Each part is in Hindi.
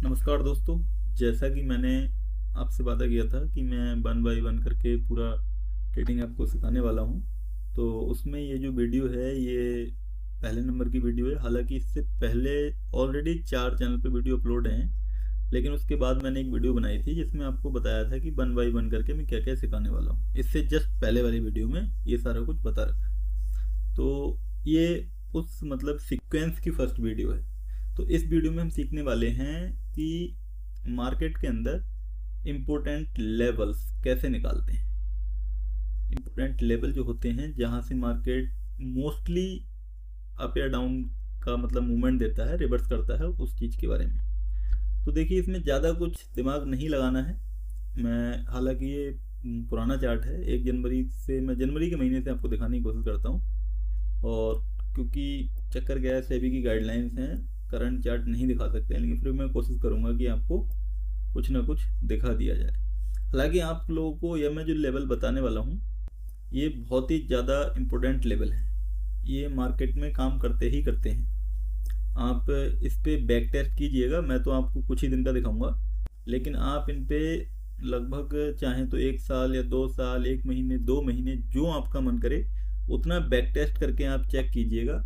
नमस्कार दोस्तों। जैसा कि मैंने आपसे वादा किया था कि मैं वन बाय वन करके पूरा ट्रेडिंग आपको सिखाने वाला हूं, तो उसमें ये जो वीडियो है ये पहले नंबर की वीडियो है। हालांकि इससे पहले ऑलरेडी 4 चैनल पे वीडियो अपलोड हैं, लेकिन उसके बाद मैंने एक वीडियो बनाई थी जिसमें आपको बताया था कि वन बाय वन करके मैं क्या क्या सिखाने वाला हूँ। इससे जस्ट पहले वाली वीडियो में ये सारा कुछ बता रखा है। तो ये उस मतलब सीक्वेंस की फर्स्ट वीडियो है। तो इस वीडियो में हम सीखने वाले हैं कि मार्केट के अंदर इम्पोर्टेंट लेवल्स कैसे निकालते हैं। इम्पोर्टेंट लेवल जो होते हैं जहाँ से मार्केट मोस्टली अप या डाउन का मतलब मूवमेंट देता है, रिवर्स करता है, उस चीज़ के बारे में। तो देखिए, इसमें ज़्यादा कुछ दिमाग नहीं लगाना है। मैं हालांकि ये पुराना चार्ट है, 1 जनवरी से मैं जनवरी के महीने से आपको दिखाने की कोशिश करता हूँ। और क्योंकि चक्कर क्या है, सेबी की गाइडलाइंस हैं, करंट चार्ट नहीं दिखा सकते हैं, लेकिन फिर मैं कोशिश करूँगा कि आपको कुछ ना कुछ दिखा दिया जाए। हालांकि आप लोगों को यह मैं जो लेवल बताने वाला हूँ ये बहुत ही ज़्यादा इम्पोर्टेंट लेवल है। ये मार्केट में काम करते ही करते हैं। आप इस पे बैक टेस्ट कीजिएगा, मैं तो आपको कुछ ही दिन का दिखाऊंगा, लेकिन आप इन पे लगभग चाहें तो 1 साल या 2 साल, 1 महीने, 2 महीने, जो आपका मन करे उतना बैक टेस्ट करके आप चेक कीजिएगा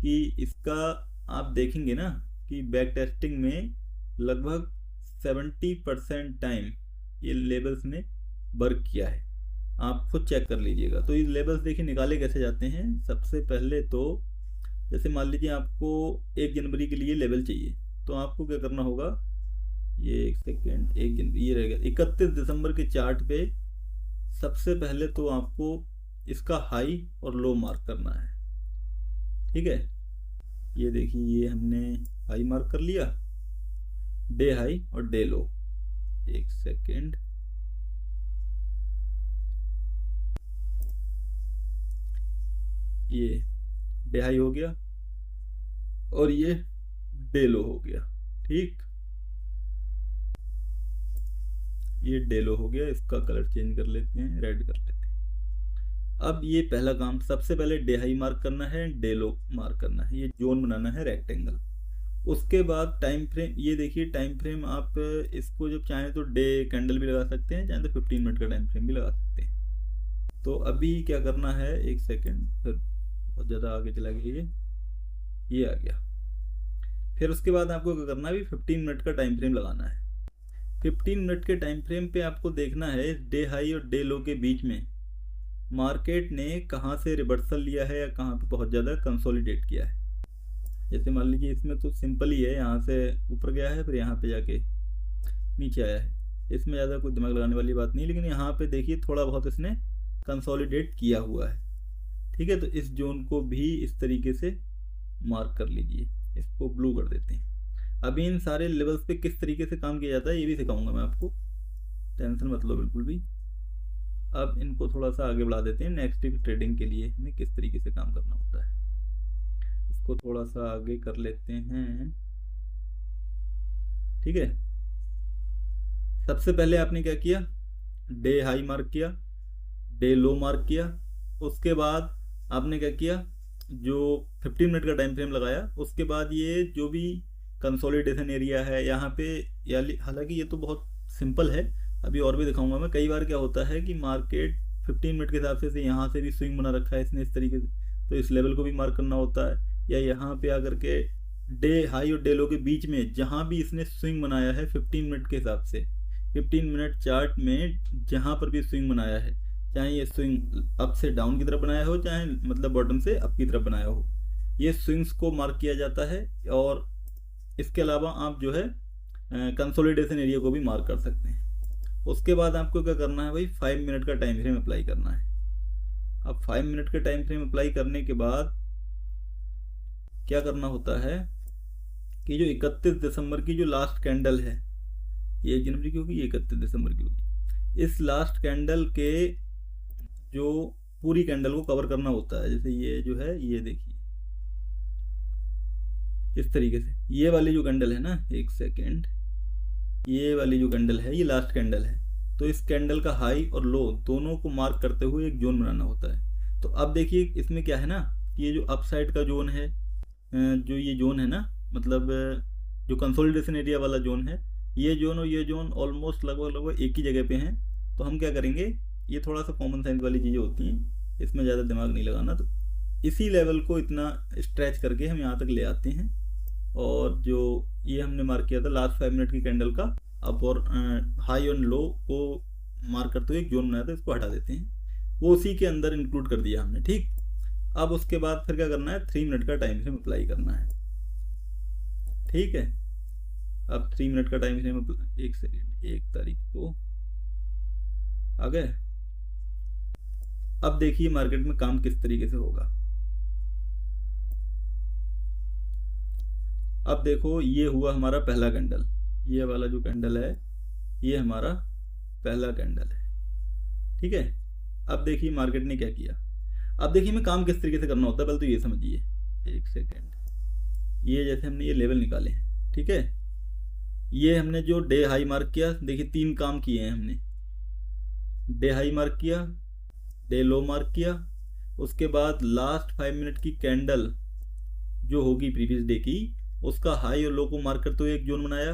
कि इसका आप देखेंगे ना कि बैक टेस्टिंग में लगभग 70% टाइम ये लेबल्स ने वर्क किया है। आप खुद चेक कर लीजिएगा। तो ये लेबल्स देखिए निकाले कैसे जाते हैं। सबसे पहले तो जैसे मान लीजिए आपको 1 जनवरी के लिए लेवल चाहिए, तो आपको क्या करना होगा, ये एक सेकेंड, 1 जनवरी ये रहेगा 31 दिसंबर के चार्ट पे। सबसे पहले तो आपको इसका हाई और लो मार्क करना है। ठीक है, ये देखिए, ये हमने हाई मार्क कर लिया, डे हाई और डे लो। एक सेकेंड, ये डे हाई हो गया और ये डे लो हो गया। ठीक, ये डे लो हो गया। इसका कलर चेंज कर लेते हैं, रेड कर लेते हैं। अब ये पहला काम, सबसे पहले डे हाई मार्क करना है, डे लो मार्क करना है, ये जोन बनाना है रेक्टेंगल। उसके बाद टाइम फ्रेम, ये देखिए टाइम फ्रेम, आप इसको जब चाहें तो डे कैंडल भी लगा सकते हैं, चाहे तो 15 मिनट का टाइम फ्रेम भी लगा सकते हैं। तो अभी क्या करना है, एक सेकेंड, फिर बहुत ज़्यादा आगे चला गया, ये आ गया। फिर उसके बाद आपको क्या करना है, अभी 15 मिनट का टाइम फ्रेम लगाना है। 15 मिनट के टाइम फ्रेम पे आपको देखना है डे हाई और डे लो के बीच में मार्केट ने कहाँ से रिवर्सल लिया है या कहाँ पे बहुत ज़्यादा कंसोलिडेट किया है। जैसे मान लीजिए इसमें तो सिंपल ही है, यहाँ से ऊपर गया है, फिर यहाँ पे जाके नीचे आया है। इसमें ज़्यादा कोई दिमाग लगाने वाली बात नहीं, लेकिन यहाँ पे देखिए थोड़ा बहुत इसने कंसोलिडेट किया हुआ है। ठीक है, तो इस जोन को भी इस तरीके से मार्क कर लीजिए, इसको ब्लू कर देते हैं। अभी इन सारे लेवल्स पे किस तरीके से काम किया जाता है ये भी सिखाऊंगा मैं आपको, टेंशन मत लो बिल्कुल भी। अब इनको थोड़ा सा आगे बढ़ा देते हैं। नेक्स्ट ट्रेडिंग के लिए हमें किस तरीके से काम करना होता है, इसको थोड़ा सा आगे कर लेते हैं। ठीक है, सबसे पहले आपने क्या किया, डे हाई मार्क किया, डे लो मार्क किया। उसके बाद आपने क्या किया, जो 15 मिनट का टाइम फ्रेम लगाया, उसके बाद ये जो भी कंसोलिडेशन एरिया है यहाँ पे, या हालांकि ये तो बहुत सिंपल है, अभी और भी दिखाऊंगा मैं। कई बार क्या होता है कि मार्केट 15 मिनट के हिसाब से यहाँ से भी स्विंग बना रखा है इसने इस तरीके से, तो इस लेवल को भी मार्क करना होता है। या यहाँ पे आकर के डे हाई और डे लो के बीच में जहाँ भी इसने स्विंग बनाया है 15 मिनट के हिसाब से, 15 मिनट चार्ट में जहाँ पर भी स्विंग बनाया है, चाहे ये स्विंग अप से डाउन की तरफ बनाया हो, चाहे मतलब बॉटम से अप की तरफ बनाया हो, ये स्विंग्स को मार्क किया जाता है। और इसके अलावा आप जो है कंसोलिडेशन एरिया को भी मार्क कर सकते हैं। उसके बाद आपको क्या करना है भाई, 5 मिनट का टाइम फ्रेम अप्लाई करना है। अब 5 मिनट का टाइम फ्रेम अप्लाई करने के बाद क्या करना होता है कि जो 31 दिसंबर की जो लास्ट कैंडल है, ये 1 जनवरी की होगी, ये 31 दिसंबर की होगी, इस लास्ट कैंडल के जो पूरी कैंडल को कवर करना होता है। जैसे ये जो है, ये देखिए इस तरीके से, ये वाली जो कैंडल है ना, एक सेकेंड, ये वाली जो कैंडल है ये लास्ट कैंडल है, तो इस कैंडल का हाई और लो दोनों को मार्क करते हुए एक जोन बनाना होता है। तो अब देखिए इसमें क्या है ना, ये जो अप साइड का जोन है, जो ये जोन है ना, मतलब जो कंसोलिडेशन एरिया वाला जोन है, ये जोन और ये जोन ऑलमोस्ट लगभग लगभग एक ही जगह पे हैं। तो हम क्या करेंगे, ये थोड़ा सा कॉमन सेंस वाली चीज़ें होती हैं, इसमें ज़्यादा दिमाग नहीं लगाना। तो इसी लेवल को इतना स्ट्रेच करके हम यहाँ तक ले आते हैं, और जो ये हमने मार्क किया था लास्ट 5 मिनट की कैंडल का अप और हाई और लो को मार्क करते हुए एक जोन बनाया था, इसको हटा देते हैं, वो उसी के अंदर इंक्लूड कर दिया हमने। ठीक, अब उसके बाद फिर क्या करना है, 3 मिनट का टाइम फ्रेम अप्लाई करना है। ठीक है, अब 3 मिनट का टाइम फ्रेम, 1 सेकेंड, 1 तारीख को आ गए। अब देखिए मार्केट में काम किस तरीके से होगा। अब देखो, ये हुआ हमारा पहला कैंडल, ये वाला जो कैंडल है ये हमारा पहला कैंडल है। ठीक है, अब देखिए मार्केट ने क्या किया। अब देखिए मैं काम किस तरीके से करना होता है, पहले तो ये समझिए। 1 सेकेंड, ये जैसे हमने ये लेवल निकाले हैं, ठीक है, ये हमने जो डे हाई मार्क किया, देखिए 3 काम किए हैं हमने। डे हाई मार्क किया, डे लो मार्क किया, उसके बाद लास्ट 5 मिनट की कैंडल जो होगी प्रीवियस डे की, उसका हाई और लो को मार्क करते हुए एक जोन बनाया।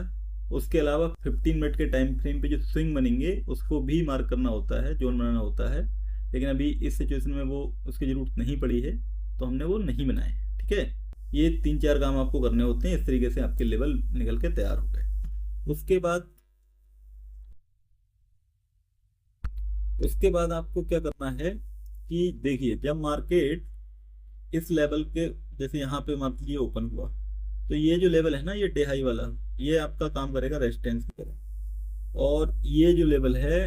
उसके अलावा 15 मिनट के टाइम फ्रेम पे जो स्विंग बनेंगे उसको भी मार्क करना होता है, जोन बनाना होता है। लेकिन अभी इस सिचुएशन में वो उसकी ज़रूरत नहीं पड़ी है, तो हमने वो नहीं बनाए। ठीक है, ये 3-4 काम आपको करने होते हैं, इस तरीके से आपके लेवल निकल के तैयार हो गए। उसके बाद आपको क्या करना है कि देखिए, जब मार्केट इस लेवल के, जैसे यहाँ पे मान लीजिए ओपन हुआ, तो ये जो लेवल है ना, ये डे हाई वाला, ये आपका काम करेगा रेजिस्टेंस की तरह, और ये जो लेवल है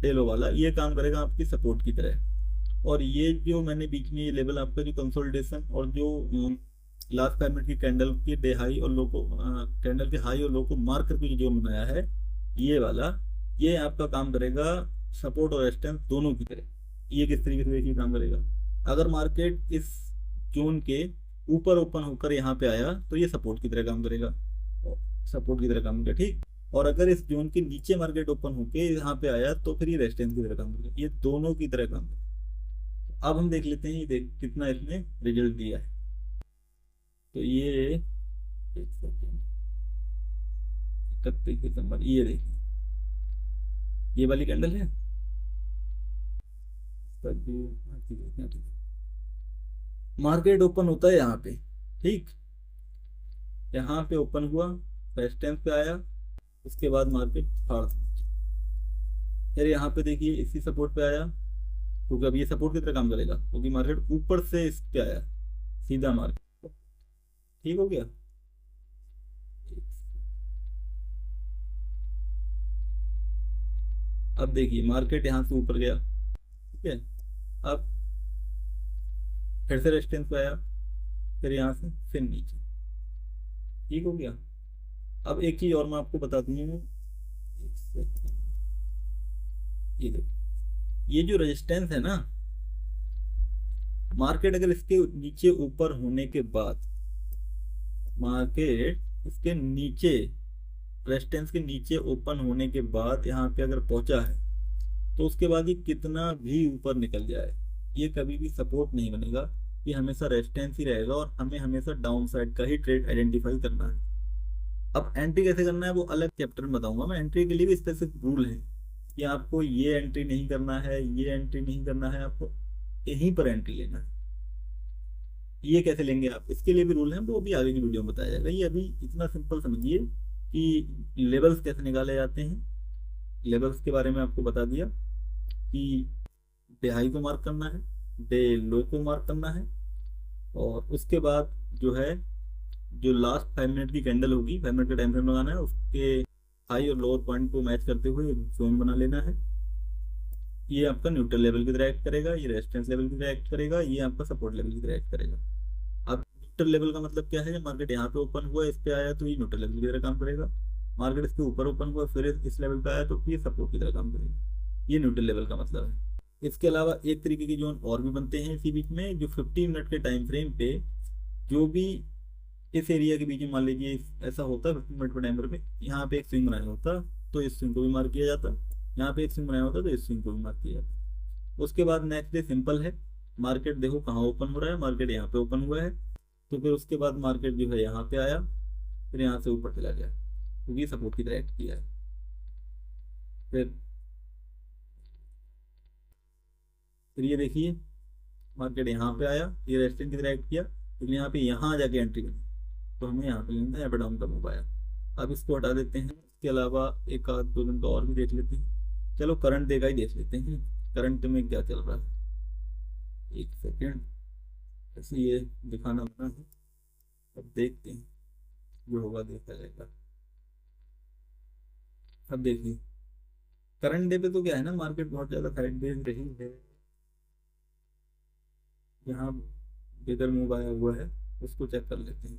डे लो वाला, ये काम करेगा आपकी सपोर्ट की तरह। और ये जो मैंने बीच में ये लेवल आपका जो कंसोलिडेशन और जो लास्ट 5 मिनट की कैंडल की डे हाई और लो को, कैंडल के हाई और लो को मार्क करके जो बनाया है ये वाला, ये आपका काम करेगा सपोर्ट और रेजिस्टेंस दोनों की तरह। ये किस तरीके से देखिए काम करेगा, अगर मार्केट इस जोन के ऊपर ओपन होकर यहाँ पे आया तो ये सपोर्ट की तरह काम करेगा, सपोर्ट की तरह काम करेगा। ठीक, और अगर इस जोन के नीचे मार्केट ओपन होके यहाँ पे आया तो फिर ये रेजिस्टेंस की तरह काम करेगा, ये दोनों की तरह काम करेगा। अब हम देख लेते हैं, ये देख कितना इसने रिजल्ट दिया है। तो ये 31 दिसंबर, ये देखिए ये वाली कैंडल है, मार्केट ओपन होता है यहाँ पे। ठीक, यहाँ पे ओपन हुआ, रेजिस्टेंस पे आया, उसके बाद मार्केट फाड़, फिर यहाँ पे देखिए इसी सपोर्ट पे आया, क्योंकि अब ये सपोर्ट की तरह काम करेगा, क्योंकि मार्केट ऊपर से इस पे आया सीधा मार्केट। ठीक हो गया, अब देखिए मार्केट यहाँ से ऊपर गया। ठीक है, अब फिर से रेजिस्टेंस पे आया, फिर यहाँ से फिर नीचे। ठीक हो गया। अब एक चीज और मैं आपको बता दूं, ये देखो, ये जो रेजिस्टेंस है ना, मार्केट अगर इसके नीचे ऊपर होने के बाद, मार्केट इसके नीचे रेजिस्टेंस के नीचे ओपन होने के बाद यहाँ पे अगर पहुंचा है, तो उसके बाद ये कितना भी ऊपर निकल जाए, ये कभी भी सपोर्ट नहीं बनेगा, ये हमेशा रेजिस्टेंस ही रहेगा, और हमें हमेशा डाउन साइड का ही ट्रेड आइडेंटिफाई करना है। अब एंट्री कैसे करना है वो अलग चैप्टर में बताऊंगा मैं। एंट्री के लिए भी स्पेसिफिक रूल है कि आपको ये एंट्री नहीं करना है, ये एंट्री नहीं करना है, आपको यहीं पर एंट्री लेना है। ये कैसे लेंगे आप, इसके लिए भी रूल है, वो भी आगे की वीडियो में बताया जाएगा। ये अभी इतना सिंपल समझिए कि लेवल्स कैसे निकाले जाते हैं। लेवल्स के बारे में आपको बता दिया कि डे हाई को मार्क करना है, डे लो को मार्क करना है, और उसके बाद जो है जो लास्ट 5 मिनट की कैंडल होगी, 5 मिनट का टाइम फ्रेम लगाना है, उसके हाई और लोअर पॉइंट को मैच करते हुए जोन बना लेना है। ये आपका न्यूट्रल लेवल की तरह एक्ट करेगा, ये रेजिस्टेंस लेवल की तरह एक्ट करेगा, ये आपका सपोर्ट लेवल की तरह एक्ट करेगा। अब न्यूट्रल लेवल का मतलब क्या है, जब मार्केट यहाँ पे ओपन हुआ, इस पे आया तो ये न्यूट्रल लेवल की तरह काम करेगा। मार्केट इसके ऊपर ओपन हुआ, फिर इस लेवल पे आया तो ये सपोर्ट की तरह काम करेगा। ये न्यूट्रल लेवल का मतलब है। इसके अलावा एक तरीके के जोन और भी बनते हैं इसी बीच में, जो 15 मिनट के टाइम फ्रेम पे जो भी इस एरिया के बीच में, मान लीजिए ऐसा होता है 15 मिनट के टाइम फ्रेम में, यहाँ पे एक स्विंग बनाया होता तो इस स्विंग को भी मार्क किया जाता, यहाँ पे एक स्विंग बनाया होता तो इस स्विंग को भी मार्क किया जाता। उसके बाद नेक्स्ट डे सिंपल है, मार्केट देखो कहाँ ओपन हो रहा है, मार्केट यहाँ पे ओपन हुआ है, तो फिर उसके बाद मार्केट जो है यहाँ पे आया, फिर यहाँ से ऊपर चला गया क्योंकि सपोर्ट की तरह एक्ट किया है। फिर ये देखिए मार्केट यहाँ पे आया, ये रेजिस्टेंस की तरह एक्ट किया, फिर यहाँ पे यहाँ जाके एंट्री बनी, तो हमें यहाँ पे लेना है, यहाँ पे डाउन का मूव आया। अब इसको हटा देते हैं, इसके अलावा एक आध दो दिन का और भी देख लेते हैं। चलो करंट देगा ही देख लेते हैं, करंट में क्या चल रहा है। एक सेकेंड, ऐसे ये दिखाना होना है। अब देखते हैं, जो होगा देखा जाएगा। अब देखिए करंट डे पे तो क्या है ना, मार्केट बहुत ज़्यादा साइड बेच रही है। यहाँ बिगर मूव आया हुआ है, उसको चेक कर लेते हैं।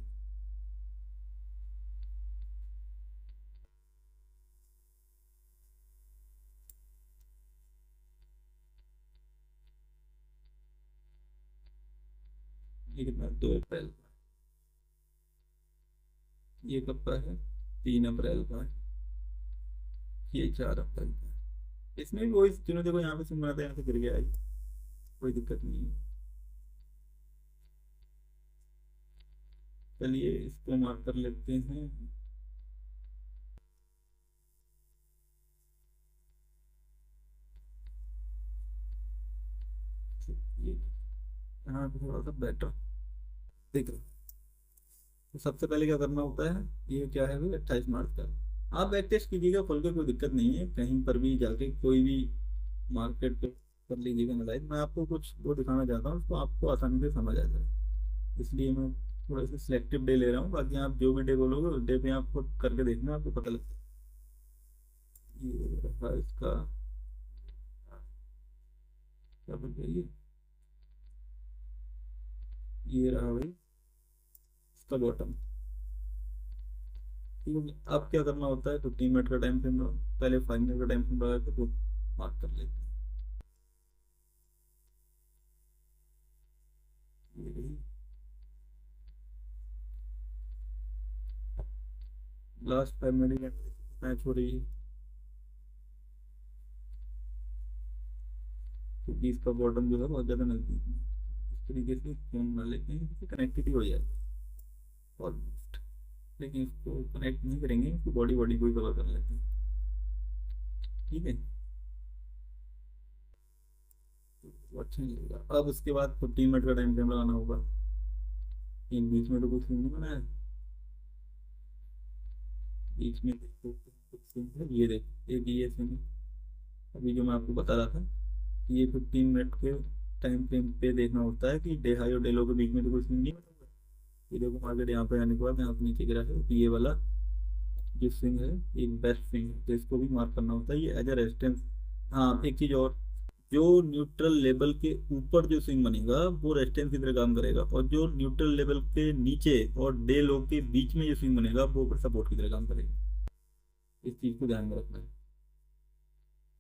ये कितना, 2 अप्रैल का, ये कब का है, 3 अप्रैल का है, ये 4 अप्रैल का है। इसमें भी वही चुनो, देखो यहाँ पे सिम बनाता है, यहाँ से गिर गया है, कोई दिक्कत नहीं है। चलिए इसको मार्क कर लेते हैं। ये यहाँ पे थोड़ा सा बेटर दिख रहा है। तो सबसे पहले क्या करना होता है, ये क्या है भाई, 28 मार्च का। आप बैक टेस्ट कीजिएगा खोल के, कोई दिक्कत नहीं है, कहीं पर भी जाके कोई भी मार्केट पे कर लीजिएगा एनालाइज। मैं आपको कुछ वो दिखाना चाहता हूँ, उसको आपको आसानी से समझ आ जाए, इसलिए मैं थोड़ा सा सिलेक्टिव डे ले रहा हूँ। बाकी आप जो भी डे बोलोगे उस डे पे आप खुद करके देखना, आपको पता लगता है। ये रहा इसका, क्या बोलते हैं ये रहा भाई इसका बॉटम। ठीक है, अब क्या करना होता है, तो 3 मिनट का टाइम फ्रेम, पहले 5 मिनट का टाइम फ्रेम लगा के तो मार्क कर लेते हैं। ये रही लास्ट 5 मिनट मैच हो रही है, क्योंकि इसका बॉटम जो है बहुत ज़्यादा नजदीक है। इस तरीके से फोन बना लेते हैं, इससे कनेक्टिविटी हो जाएगी ऑलमोस्ट। लेकिन इसको कनेक्ट नहीं करेंगे, इसको बॉडी बॉडी को ही कवर कर लेते हैं। ठीक है, तो अच्छा नहीं लगेगा। अब उसके बाद 15 मिनट का टाइम फ्रेम लगाना होगा, इन बीच में तो कुछ नहीं बनाया, बीच में देखो कुछ सीन है, ये देखो एक ये सीन है। अभी जो मैं आपको बता रहा था, ये 15 मिनट के टाइम फ्रेम पे देखना होता है कि डे हाई और डे लो के बीच में तो कुछ नहीं बनेगा। ये देखो मार्केट यहाँ पे आने के बाद यहाँ पे नीचे गिरा है, तो ये वाला जो स्विंग है ये बेस्ट स्विंग है, तो इसको भी मार्क करना होता है, ये एज अ रेजिस्टेंस। हाँ एक चीज़ और, जो न्यूट्रल लेवल के ऊपर जो स्विंग बनेगा वो रेजिस्टेंस की तरह काम करेगा, और जो न्यूट्रल लेवल के नीचे और डे लो के बीच में जो स्विंग बनेगा वो सपोर्ट की तरह काम करेगा। इस चीज़ को ध्यान में रखना है।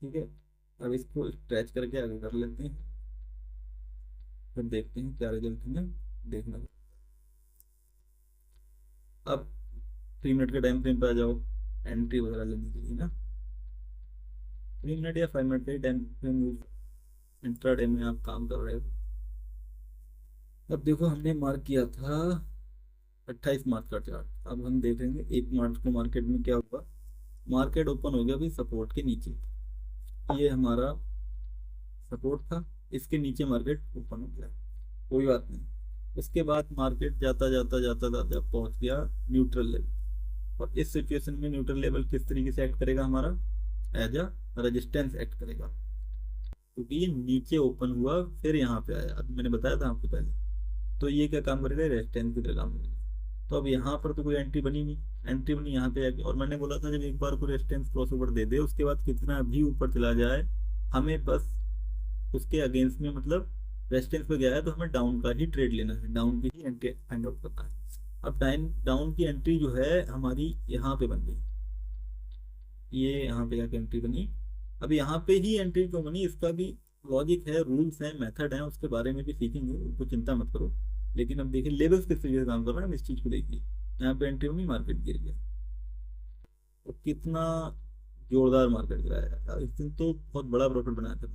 ठीक है, अब इसको स्ट्रेच करके आगे कर लेते हैं, फिर देखते हैं क्या रिजल्ट है, देखना। अब 3 मिनट के टाइम फ्रेम पे आ जाओ, एंट्री वगैरह लेने के लिए ना। 3 मिनट या 5 मिनट का ही टाइम फ्रेम यूज, इंट्राडे में आप काम कर रहे हो। अब देखो हमने मार्क किया था 28 मार्च का चार्ट, अब हम देखेंगे 1 मार्च को मार्केट में क्या हुआ। मार्केट ओपन हो गया अभी सपोर्ट के नीचे, ये हमारा सपोर्ट था, इसके नीचे मार्केट ओपन हो गया, कोई बात नहीं। उसके बाद मार्केट जाता जाता जाता जाता पहुंच गया न्यूट्रल लेवल, और इस सिचुएशन में न्यूट्रल लेवल किस तरीके से एक्ट करेगा, हमारा एज अ रेजिस्टेंस एक्ट करेगा, क्योंकि ये नीचे ओपन हुआ फिर यहाँ पे आया, अभी मैंने बताया था आपको पहले। तो ये क्या काम करेगा, रेजिस्टेंस की तरह काम करेगा। तो अब यहाँ पर तो कोई एंट्री बनी नहीं, एंट्री बनी यहाँ पे आके, और मैंने बोला था जब एक बार को रेजिस्टेंस क्रॉस ओवर दे दे उसके बाद कितना भी ऊपर चला जाए, हमें बस उसके अगेंस्ट में, मतलब रेजिस्टेंस पे गया है तो हमें डाउन का ही ट्रेड लेना है, डाउन की ही एंट्री फाइंड आउट करना है। अब डाउन की एंट्री जो है हमारी यहाँ पे बन गई, ये यहाँ पे जाके एंट्री बनी। अब यहाँ पे ही एंट्री क्यों बनी, इसका भी लॉजिक है, रूल्स हैं, मेथड हैं, उसके बारे में भी सीखेंगे, उसको चिंता मत करो। लेकिन अब देखिए लेवल्स किस तरीके से काम कर रहे हैं, इस चीज को देखिए। यहाँ पे एंट्री बनी, मार्केट गिर गया, तो कितना जोरदार मार्केट गिराया यार, इस दिन तो बहुत बड़ा प्रॉफिट बनाया था।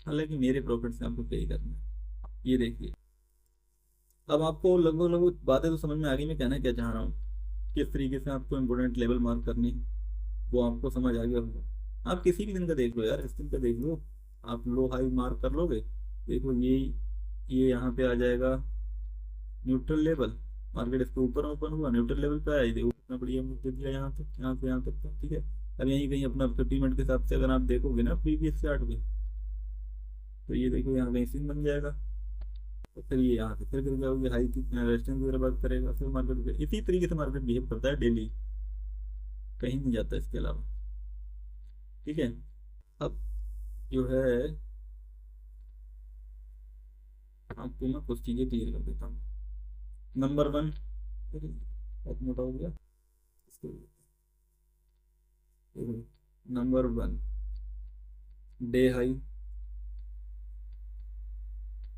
हालांकि मेरे प्रॉफिट से आपको पे ही करना है। ये देखिए अब आपको लगभग लगभग बातें तो समझ में आ गई, मैं कहना क्या चाह रहा हूँ, किस तरीके से आपको इम्पोर्टेंट लेवल मार्क करनी है वो आपको समझ आ गया होगा। आप किसी भी दिन का देख लो यार, इस दिन का देख लो, आप लो हाई मार्क कर लोगे, देखो ये यहाँ पे आ जाएगा न्यूट्रल लेवल। मार्केट इसके ऊपर ओपन हुआ, न्यूट्रल लेवल पे आया, ये देखो कितना बढ़िया मूव दे दिया यहाँ तक, यहाँ से यहाँ तक का, ठीक है। अब यहीं कहीं अपना 50 मिनट के हिसाब से अगर आप देखोगे ना प्रीवियस चार्ट में, तो ये देखो यहाँ कहीं सीन बन जाएगा, तो फिर ये यहाँ से फिर गिर जाओगे, हाई की रेजिस्टेंस वगैरह बात करेगा, फिर मार्केट इसी तरीके से मार्केट बिहेव करता है डेली, कहीं नहीं जाता इसके अलावा, ठीक है। अब जो है आपको मैं कुछ चीज़ें क्लियर कर देता हूँ। नंबर वन, बहुत मोटा हो गया इसको, number one, day high,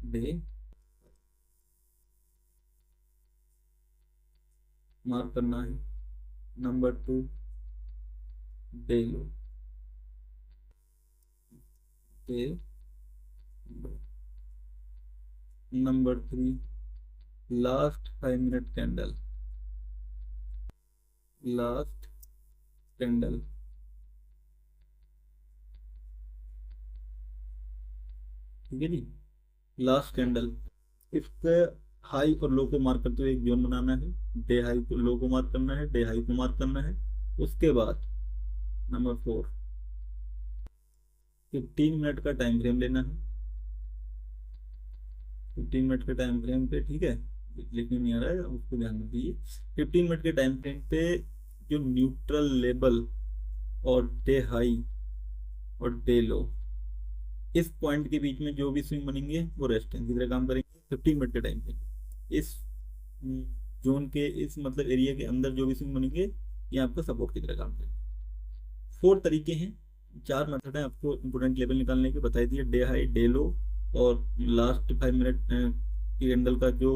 day mark करना है। नंबर टू, डे लो, डे लो। Number three, last 5 minute candle, last candle, ठीक है जी। लास्ट कैंडल, इसके हाई और लो को मार्क करते हुए एक जोन बनाना है, डे हाई को, लो को मार्क करना है, डे हाई को मार्क करना है। उसके बाद नंबर फोर, 15 मिनट का टाइम फ्रेम लेना है, 15 मिनट के टाइम फ्रेम पे, ठीक है, लिखने नहीं आ रहा है उसको ध्यान में दीजिए। 15 मिनट के टाइम फ्रेम पे जो न्यूट्रल लेवल और डे हाई और डे लो, इस पॉइंट के बीच में जो भी स्विंग बनेंगे वो रेजिस्टेंस की तरह काम करेंगे 15 मिनट के टाइम पे। इस जोन के, इस मतलब एरिया के अंदर जो भी स्विंग बनेंगे ये आपका सपोर्ट की तरह काम करेंगे। 4 तरीके हैं, 4 मेथड है आपको इम्पोर्टेंट लेवल निकालने के, बताई दिए, डे हाई, डे लो, और लास्ट 5 मिनट की कैंडल का जो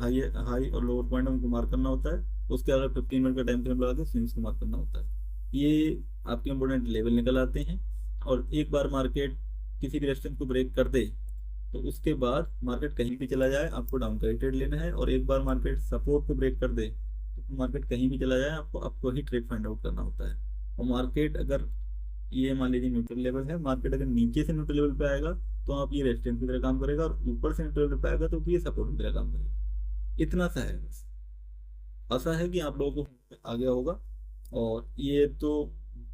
हाई हाई और लोअर पॉइंट है उनको मार्क करना होता है। उसके अलावा 15 मिनट का टाइम फ्रेम लगा के स्विंग्स को मार्क करना होता है। ये आपके इम्पोर्टेंट लेवल निकल आते हैं। और एक बार मार्केट किसी भी रेजिस्टेंस को ब्रेक कर दे तो उसके बाद मार्केट कहीं भी चला जाए आपको डाउन का ही ट्रेड लेना है, और एक बार मार्केट सपोर्ट को ब्रेक कर दे तो मार्केट कहीं भी चला जाए आपको आपको ही ट्रेड फाइंड आउट करना होता है। और मार्केट अगर, ये मान लीजिए न्यूट्रल लेवल है, मार्केट अगर नीचे से न्यूट्रल लेवल पे आएगा तो आप ये रेजिस्टेंस की तरह काम करेगा, और ऊपर से न्यूट्रल लेवल पे आएगा तो ये सपोर्ट की तरह काम करेगा। इतना सा है बस। आशा है कि आप लोगों को आ गया होगा। और ये तो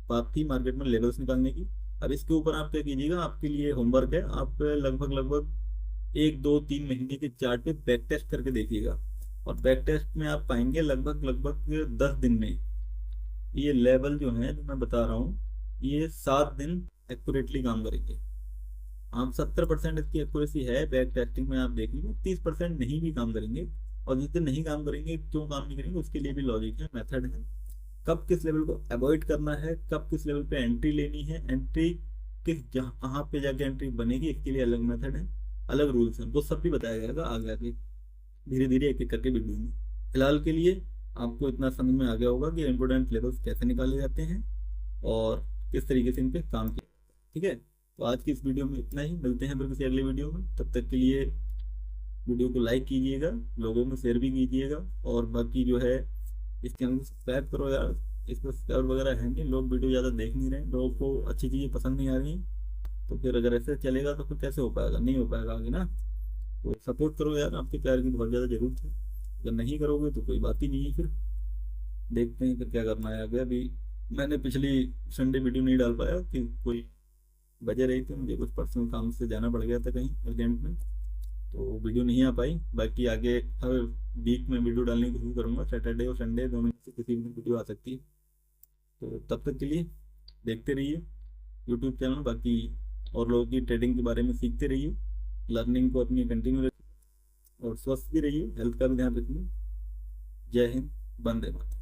बात थी मार्केट में लेवल्स निकालने की। अब इसके ऊपर आप क्या कीजिएगा, आपके लिए होमवर्क है, आप लगभग लगभग 1 2 3 महीने के चार्ट पे बैक टेस्ट करके देखिएगा। और बैक टेस्ट में आप पाएंगे लगभग लगभग 10 दिन में ये लेवल जो है जो मैं बता रहा हूँ, ये 7 दिन एक्यूरेटली काम करेंगे। आप 70% इसकी एक्यूरेसी है बैक टेस्टिंग में, आप देख लीजिए, 30% नहीं भी काम करेंगे। और जिस दिन नहीं काम करेंगे, क्यों काम नहीं करेंगे, उसके लिए भी लॉजिक है, मेथड है। कब किस लेवल को अवॉइड करना है, कब किस लेवल पे एंट्री लेनी है, एंट्री किस जहाँ कहाँ पे जाके एंट्री बनेगी, इसके लिए अलग मेथड है, अलग रूल्स हैं, वो सब भी बताया जाएगा आगे आगे धीरे धीरे एक एक करके वीडियो में। फिलहाल के लिए आपको इतना समझ में आ गया होगा कि इंपॉर्टेंट लेवल्स कैसे निकाले जाते हैं और किस तरीके से इन पे काम किया जाता है, ठीक है। तो आज की इस वीडियो में इतना ही, मिलते हैं फिर किसी अगले वीडियो में। तब तक के लिए वीडियो को लाइक कीजिएगा, लोगों में शेयर भी कीजिएगा, और बाकी जो है इस चैनल को सब्सक्राइब करो यार। इस पर सब्सक्राइब वगैरह है नहीं, लोग वीडियो ज़्यादा देख नहीं रहे, लोगों को अच्छी चीज़ें पसंद नहीं आ रही, तो फिर अगर ऐसे चलेगा तो फिर कैसे हो पाएगा, नहीं हो पाएगा आगे ना। तो सपोर्ट करो यार, आपके प्यार की बहुत ज़्यादा ज़रूरत है। अगर नहीं करोगे तो कोई बात ही नहीं है, फिर देखते हैं फिर क्या करना है आगे। अभी मैंने पिछली संडे वीडियो नहीं डाल पाया कि कोई वजह रही थी, मुझे कुछ पर्सनल काम से जाना पड़ गया था कहीं अर्जेंट में, तो वीडियो नहीं आ पाई। बाकी आगे हर वीक में वीडियो डालने की कोशिश करूँगा, सैटरडे और संडे दोनों में से किसी भी वीडियो आ सकती है। तो तब तक के लिए देखते रहिए यूट्यूब चैनल, बाकी और लोगों की ट्रेडिंग के बारे में सीखते रहिए, लर्निंग को अपनी कंटिन्यू रखिए, और स्वस्थ भी रहिए, हेल्थ का भी ध्यान रखिए। जय हिंद, वंदे मातरम।